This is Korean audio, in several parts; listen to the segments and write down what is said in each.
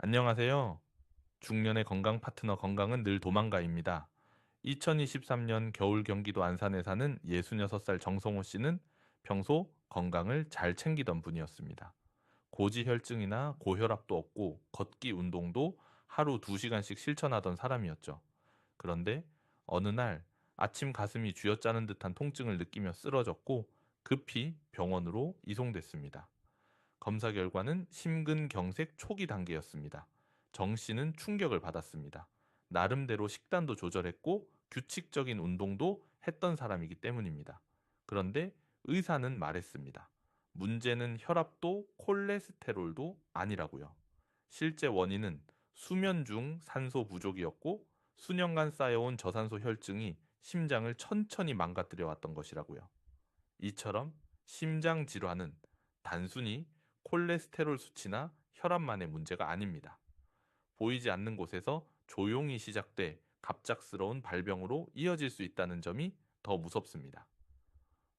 안녕하세요. 중년의 건강 파트너 건강은 늘 도망가입니다. 2023년 겨울 경기도 안산에 사는 66살 정성호 씨는 평소 건강을 잘 챙기던 분이었습니다. 고지혈증이나 고혈압도 없고 걷기 운동도 하루 2시간씩 실천하던 사람이었죠. 그런데 어느 날 아침 가슴이 쥐어짜는 듯한 통증을 느끼며 쓰러졌고 급히 병원으로 이송됐습니다. 검사 결과는 심근경색 초기 단계였습니다. 정 씨는 충격을 받았습니다. 나름대로 식단도 조절했고 규칙적인 운동도 했던 사람이기 때문입니다. 그런데 의사는 말했습니다. 문제는 혈압도 콜레스테롤도 아니라고요. 실제 원인은 수면 중 산소 부족이었고 수년간 쌓여온 저산소 혈증이 심장을 천천히 망가뜨려 왔던 것이라고요. 이처럼 심장 질환은 단순히 콜레스테롤 수치나 혈압만의 문제가 아닙니다. 보이지 않는 곳에서 조용히 시작돼 갑작스러운 발병으로 이어질 수 있다는 점이 더 무섭습니다.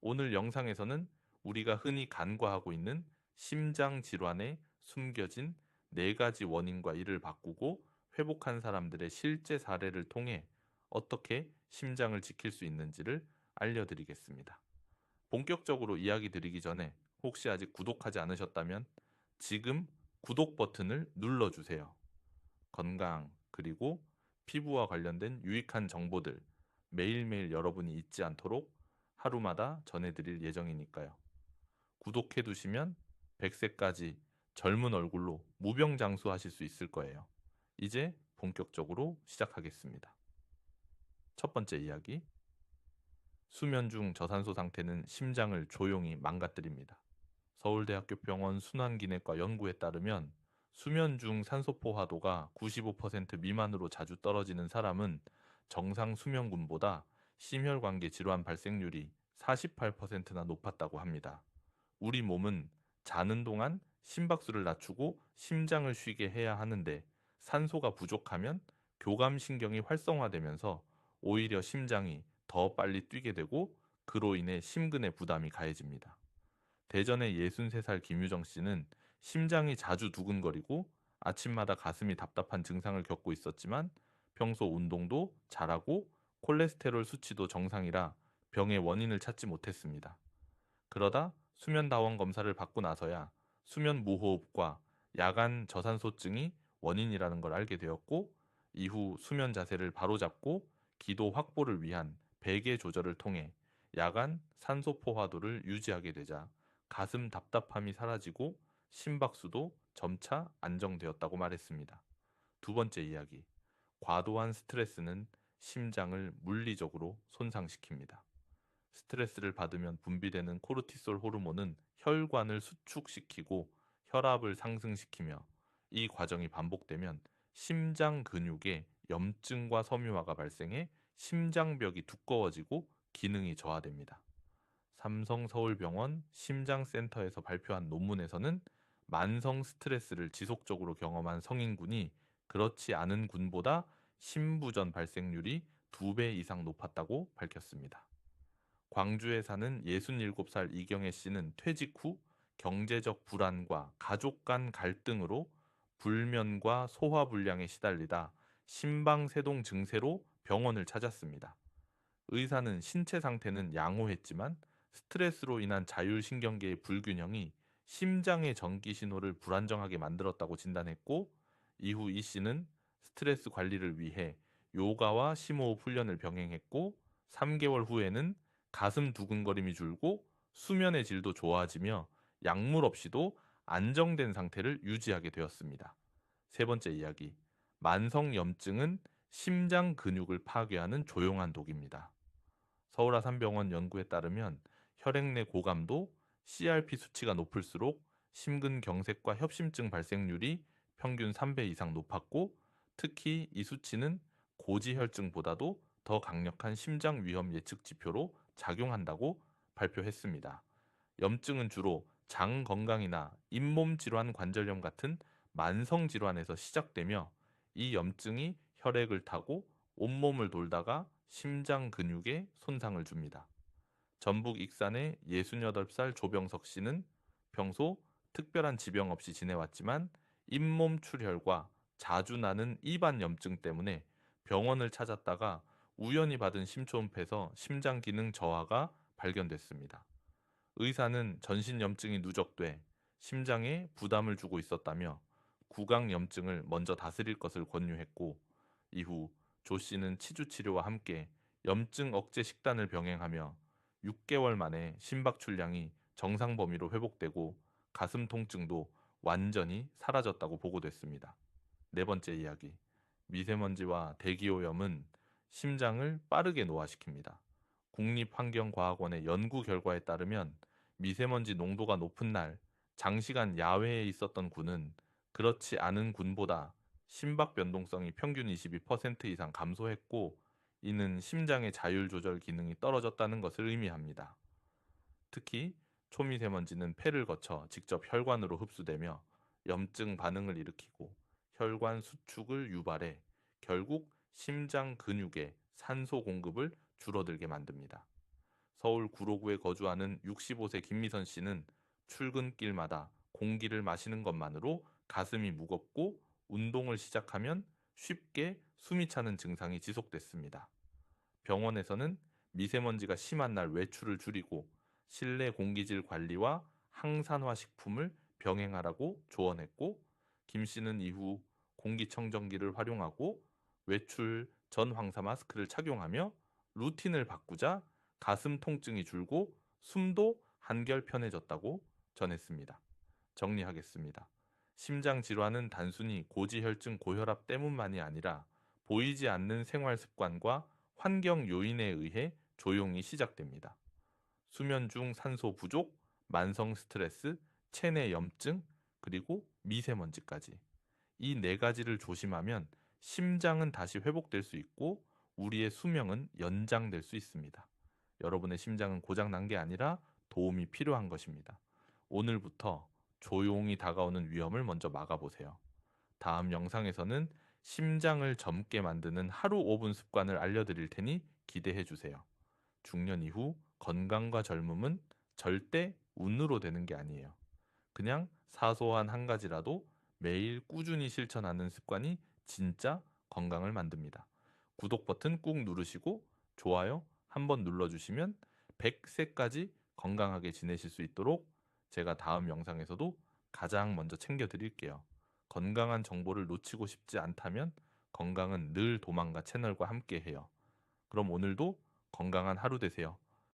오늘 영상에서는 우리가 흔히 간과하고 있는 심장 질환의 숨겨진 4가지 원인과 이를 바꾸고 회복한 사람들의 실제 사례를 통해 어떻게 심장을 지킬 수 있는지를 알려드리겠습니다. 본격적으로 이야기 드리기 전에 혹시 아직 구독하지 않으셨다면 지금 구독 버튼을 눌러주세요. 건강, 그리고 피부와 관련된 유익한 정보들 매일매일 여러분이 잊지 않도록 하루마다 전해드릴 예정이니까요. 구독해 두시면 100세까지 젊은 얼굴로 무병장수하실 수 있을 거예요. 이제 본격적으로 시작하겠습니다. 첫 번째 이야기. 수면 중 저산소 상태는 심장을 조용히 망가뜨립니다. 서울대학교 병원 순환기내과 연구에 따르면 수면 중 산소 포화도가 95% 미만으로 자주 떨어지는 사람은 정상 수면군보다 심혈관계 질환 발생률이 48%나 높았다고 합니다. 우리 몸은 자는 동안 심박수를 낮추고 심장을 쉬게 해야 하는데 산소가 부족하면 교감신경이 활성화되면서 오히려 심장이 더 빨리 뛰게 되고 그로 인해 심근의 부담이 가해집니다. 대전의 63살 김유정 씨는 심장이 자주 두근거리고 아침마다 가슴이 답답한 증상을 겪고 있었지만 평소 운동도 잘하고 콜레스테롤 수치도 정상이라 병의 원인을 찾지 못했습니다. 그러다 수면 다원 검사를 받고 나서야 수면 무호흡과 야간 저산소증이 원인이라는 걸 알게 되었고 이후 수면 자세를 바로잡고 기도 확보를 위한 베개 조절을 통해 야간 산소 포화도를 유지하게 되자 가슴 답답함이 사라지고 심박수도 점차 안정되었다고 말했습니다. 두 번째 이야기. 과도한 스트레스는 심장을 물리적으로 손상시킵니다. 스트레스를 받으면 분비되는 코르티솔 호르몬은 혈관을 수축시키고 혈압을 상승시키며 이 과정이 반복되면 심장 근육에 염증과 섬유화가 발생해 심장벽이 두꺼워지고 기능이 저하됩니다. 삼성서울병원 심장센터에서 발표한 논문에서는 만성 스트레스를 지속적으로 경험한 성인군이 그렇지 않은 군보다 심부전 발생률이 2배 이상 높았다고 밝혔습니다. 광주에 사는 67살 이경혜 씨는 퇴직 후 경제적 불안과 가족 간 갈등으로 불면과 소화불량에 시달리다 심방세동 증세로 병원을 찾았습니다. 의사는 신체 상태는 양호했지만 스트레스로 인한 자율신경계의 불균형이 심장의 전기 신호를 불안정하게 만들었다고 진단했고 이후 이 씨는 스트레스 관리를 위해 요가와 심호흡 훈련을 병행했고 3개월 후에는 가슴 두근거림이 줄고 수면의 질도 좋아지며 약물 없이도 안정된 상태를 유지하게 되었습니다. 세 번째 이야기. 만성 염증은 심장 근육을 파괴하는 조용한 독입니다. 서울아산병원 연구에 따르면 혈액 내 고감도 CRP 수치가 높을수록 심근경색과 협심증 발생률이 평균 3배 이상 높았고 특히 이 수치는 고지혈증보다도 더 강력한 심장 위험 예측 지표로 작용한다고 발표했습니다. 염증은 주로 장 건강이나 잇몸 질환 관절염 같은 만성 질환에서 시작되며 이 염증이 혈액을 타고 온몸을 돌다가 심장 근육에 손상을 줍니다. 전북 익산의 68살 조병석 씨는 평소 특별한 지병 없이 지내왔지만 잇몸 출혈과 자주 나는 입안 염증 때문에 병원을 찾았다가 우연히 받은 심초음파에서 심장 기능 저하가 발견됐습니다. 의사는 전신 염증이 누적돼 심장에 부담을 주고 있었다며 구강 염증을 먼저 다스릴 것을 권유했고, 이후 조 씨는 치주 치료와 함께 염증 억제 식단을 병행하며 6개월 만에 심박 출량이 정상 범위로 회복되고 가슴 통증도 완전히 사라졌다고 보고됐습니다. 네 번째 이야기. 미세먼지와 대기오염은 심장을 빠르게 노화시킵니다. 국립환경과학원의 연구 결과에 따르면 미세먼지 농도가 높은 날 장시간 야외에 있었던 군은 그렇지 않은 군보다 심박 변동성이 평균 22% 이상 감소했고, 이는 심장의 자율 조절 기능이 떨어졌다는 것을 의미합니다. 특히 초미세먼지는 폐를 거쳐 직접 혈관으로 흡수되며 염증 반응을 일으키고 혈관 수축을 유발해 결국 심장 근육의 산소 공급을 줄어들게 만듭니다. 서울 구로구에 거주하는 65세 김미선 씨는 출근길마다 공기를 마시는 것만으로 가슴이 무겁고 운동을 시작하면 쉽게 숨이 차는 증상이 지속됐습니다. 병원에서는 미세먼지가 심한 날 외출을 줄이고 실내 공기질 관리와 항산화 식품을 병행하라고 조언했고, 김 씨는 이후 공기청정기를 활용하고 외출 전 황사 마스크를 착용하며 루틴을 바꾸자 가슴 통증이 줄고 숨도 한결 편해졌다고 전했습니다. 정리하겠습니다. 심장 질환은 단순히 고지혈증 고혈압 때문만이 아니라 보이지 않는 생활 습관과 환경 요인에 의해 조용히 시작됩니다. 수면 중 산소 부족, 만성 스트레스, 체내 염증, 그리고 미세먼지까지. 이 네 가지를 조심하면 심장은 다시 회복될 수 있고 우리의 수명은 연장될 수 있습니다. 여러분의 심장은 고장 난 게 아니라 도움이 필요한 것입니다. 오늘부터 조용히 다가오는 위험을 먼저 막아보세요. 다음 영상에서는 심장을 젊게 만드는 하루 5분 습관을 알려드릴 테니 기대해 주세요. 중년 이후 건강과 젊음은 절대 운으로 되는 게 아니에요. 그냥 사소한 한 가지라도 매일 꾸준히 실천하는 습관이 진짜 건강을 만듭니다. 구독 버튼 꾹 누르시고 좋아요 한번 눌러주시면 100세까지 건강하게 지내실 수 있도록 제가 다음 영상에서도 가장 먼저 챙겨드릴게요. 건강한 정보를 놓치고 싶지 않다면 건강은 늘 도망가 채널과 함께 해요. 그럼 오늘도 건강한 하루 되세요.